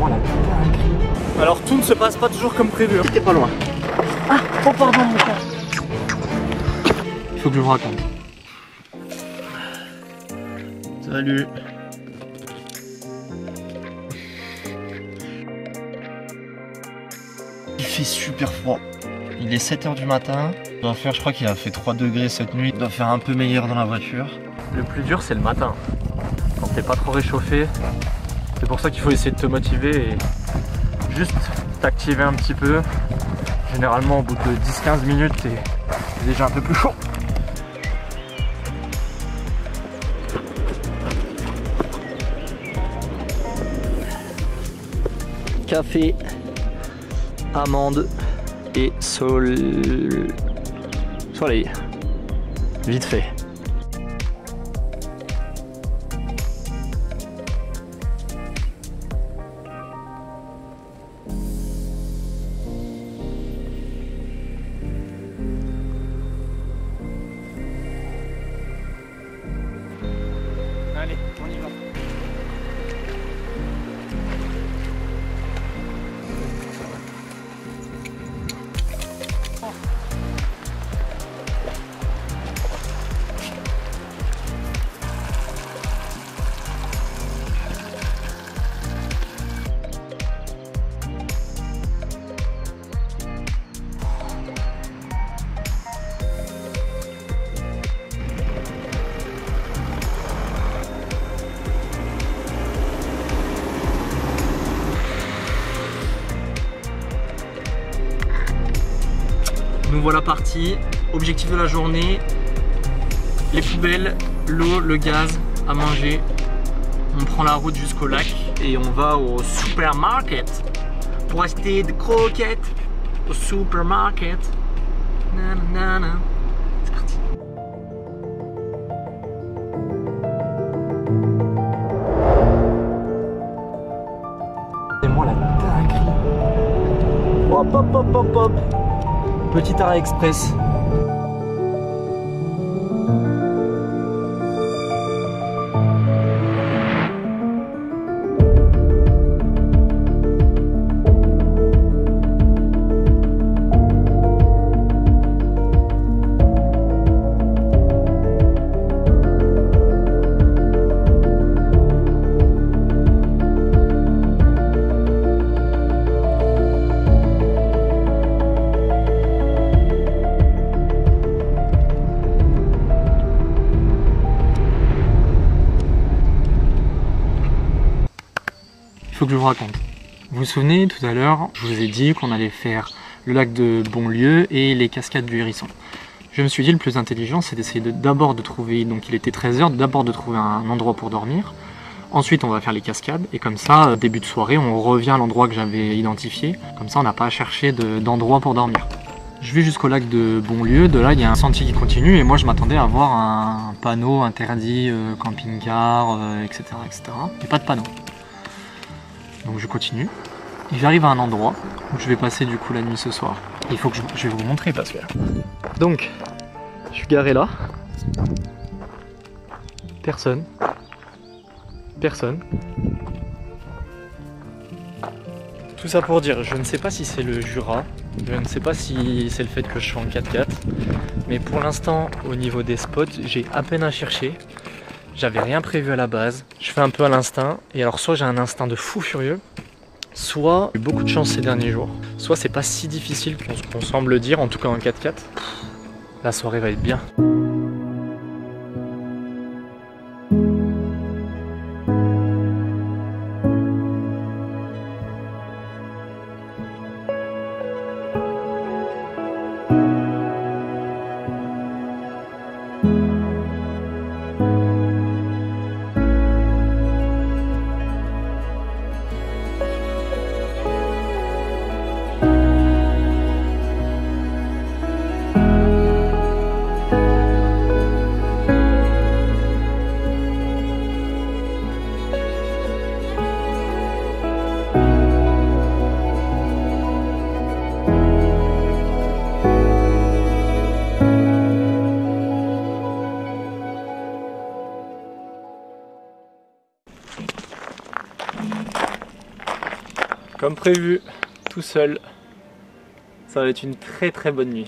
moi la dinguerie. Alors tout ne se passe pas toujours comme prévu. T'es pas loin. Ah, oh pardon mon frère. Il faut que je vous raconte. Salut. Il fait super froid. Il est 7 h du matin. Il doit faire, je crois qu'il a fait 3 degrés cette nuit. Il doit faire un peu meilleur dans la voiture. Le plus dur c'est le matin. Quand t'es pas trop réchauffé. C'est pour ça qu'il faut essayer de te motiver et juste t'activer un petit peu. Généralement au bout de 10-15 minutes t'es déjà un peu plus chaud. Café, amande et soleil. Vite fait. Allez, on y va. Nous voilà partis. Objectif de la journée, les poubelles, l'eau, le gaz, à manger. On prend la route jusqu'au lac et on va au supermarket pour acheter des croquettes au supermarket. Nanana. C'est parti. C'est moi la dinguerie. Hop hop hop hop hop. Petit arrêt express. Il faut que je vous raconte. Vous vous souvenez, tout à l'heure, je vous ai dit qu'on allait faire le lac de Bonlieu et les cascades du Hérisson. Je me suis dit, le plus intelligent, c'est d'essayer d'abord de trouver, donc il était 13 h, d'abord de trouver un endroit pour dormir. Ensuite, on va faire les cascades, et comme ça, début de soirée, on revient à l'endroit que j'avais identifié. Comme ça, on n'a pas à chercher d'endroit pour dormir. Je vais jusqu'au lac de Bonlieu, de là, il y a un sentier qui continue, et moi, je m'attendais à voir un panneau interdit, camping-car, etc., etc. Il n'y a pas de panneau. Donc je continue, et j'arrive à un endroit où je vais passer du coup la nuit ce soir. Il faut que je vais vous montrer parce que... Donc, je suis garé là. Personne. Personne. Tout ça pour dire, je ne sais pas si c'est le Jura, je ne sais pas si c'est le fait que je suis en 4x4, mais pour l'instant, au niveau des spots, j'ai à peine à chercher. J'avais rien prévu à la base, je fais un peu à l'instinct, et alors soit j'ai un instinct de fou furieux, soit j'ai eu beaucoup de chance ces derniers jours, soit c'est pas si difficile qu'on semble dire, en tout cas en 4x4. La soirée va être bien. Comme prévu, tout seul. Ça va être une très très bonne nuit.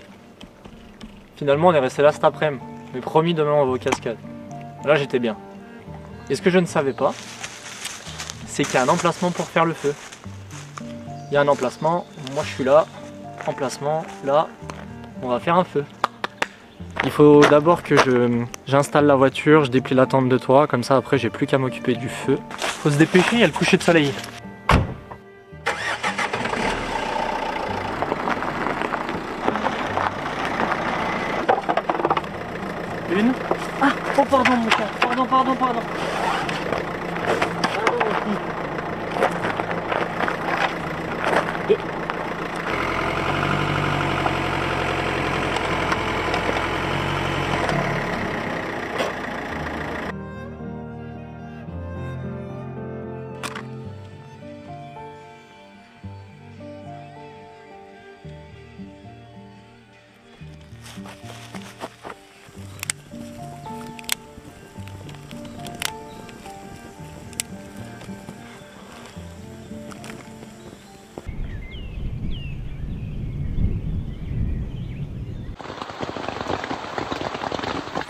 Finalement on est resté là cet après-midi. Mais promis, demain on va aux cascades. Là j'étais bien. Et ce que je ne savais pas, c'est qu'il y a un emplacement pour faire le feu. Il y a un emplacement, moi je suis là, emplacement, là, on va faire un feu. Il faut d'abord que j'installe la voiture, je déplie la tente de toit, comme ça après j'ai plus qu'à m'occuper du feu. Faut se dépêcher, il y a le coucher de soleil. Une. Ah, oh pardon mon cœur, pardon. Pardon aussi. Deux.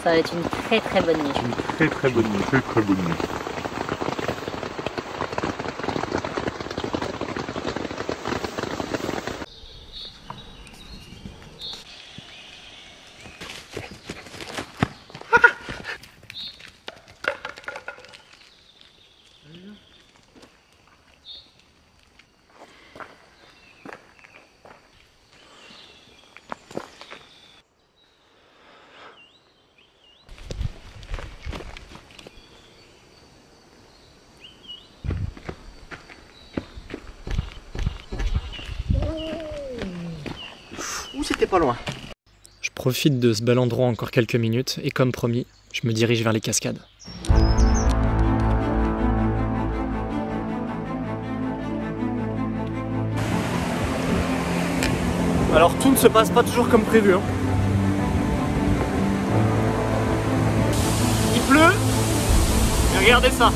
Ça va être une très très bonne nuit. Une très bonne nuit. Très bonne nuit. C'était pas loin. Je profite de ce bel endroit encore quelques minutes et comme promis, je me dirige vers les cascades. Alors tout ne se passe pas toujours comme prévu. Hein. Il pleut, mais regardez ça.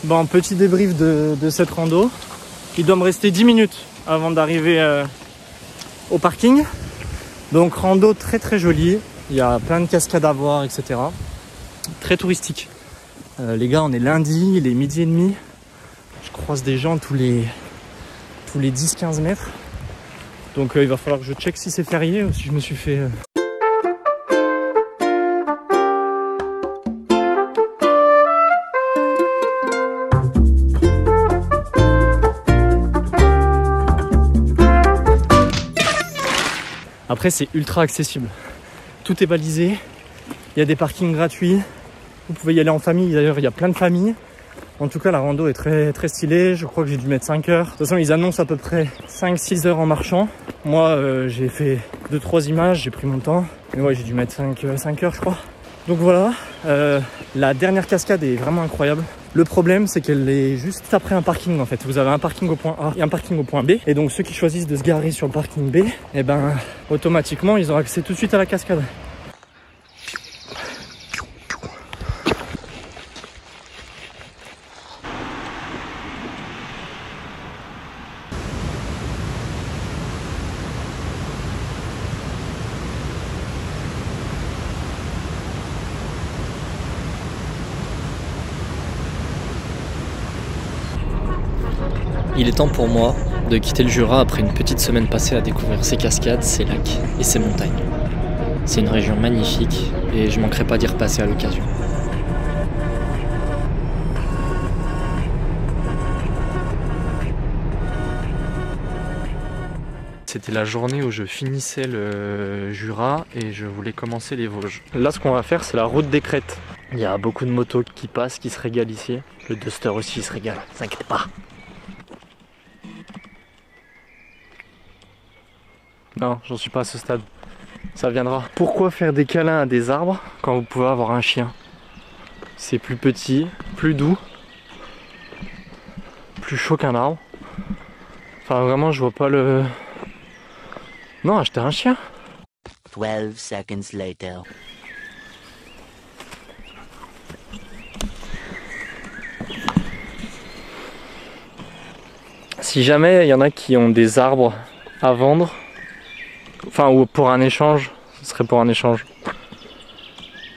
Bon, petit débrief de cette rando. Il doit me rester 10 minutes avant d'arriver au parking. Donc rando très très jolie. Il y a plein de cascades à voir, etc. Très touristique. Les gars, on est lundi, il est 12h30. Je croise des gens tous les 10-15 mètres. Donc il va falloir que je check si c'est férié ou si je me suis fait... Après c'est ultra accessible, tout est balisé, il y a des parkings gratuits, vous pouvez y aller en famille, d'ailleurs il y a plein de familles. En tout cas la rando est très très stylée, je crois que j'ai dû mettre 5 heures. De toute façon ils annoncent à peu près 5-6 heures en marchant. Moi j'ai fait 2-3 images, j'ai pris mon temps, mais ouais j'ai dû mettre 5 heures je crois. Donc voilà, la dernière cascade est vraiment incroyable. Le problème c'est qu'elle est juste après un parking en fait. Vous avez un parking au point A et un parking au point B. Et donc ceux qui choisissent de se garer sur le parking B, et ben automatiquement ils ont accès tout de suite à la cascade. Il est temps pour moi de quitter le Jura après une petite semaine passée à découvrir ces cascades, ces lacs et ces montagnes. C'est une région magnifique et je manquerai pas d'y repasser à l'occasion. C'était la journée où je finissais le Jura et je voulais commencer les Vosges. Là, ce qu'on va faire, c'est la route des crêtes. Il y a beaucoup de motos qui passent, qui se régalent ici. Le Duster aussi se régale, t'inquiète pas. Non, j'en suis pas à ce stade. Ça viendra. Pourquoi faire des câlins à des arbres quand vous pouvez avoir un chien? C'est plus petit, plus doux, plus chaud qu'un arbre. Enfin vraiment je vois pas le... Non, acheter un chien. 12 seconds later. Si jamais il y en a qui ont des arbres à vendre, enfin ou pour un échange, ce serait pour un échange.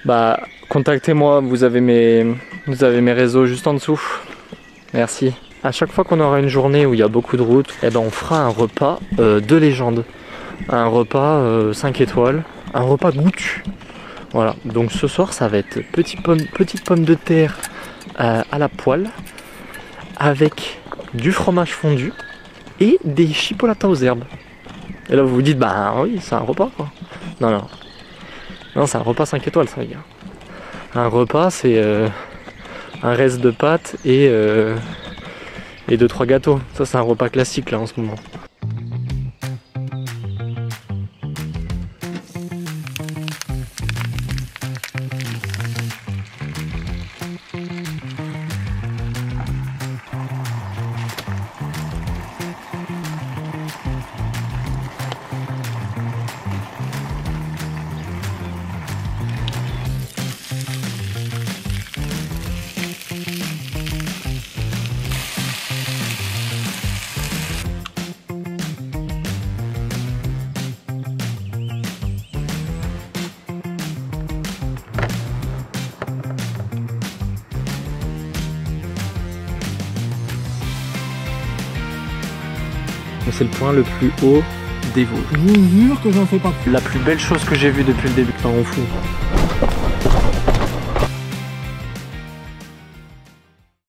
Bah contactez-moi, vous avez mes réseaux juste en dessous. Merci. À chaque fois qu'on aura une journée où il y a beaucoup de routes, eh ben on fera un repas de légende. Un repas 5 étoiles, un repas goûtu. Voilà, donc ce soir ça va être petite pomme de terre à la poêle avec du fromage fondu et des chipolatas aux herbes. Et là vous vous dites, bah oui, c'est un repas quoi. Non, non. Non, c'est un repas 5 étoiles ça les gars. Un repas c'est un reste de pâtes et 2-3 gâteaux. Ça c'est un repas classique là en ce moment. C'est le point le plus haut des Vosges. Je vous jure que j'en fais pas. La plus belle chose que j'ai vue depuis le début. Non, on fout.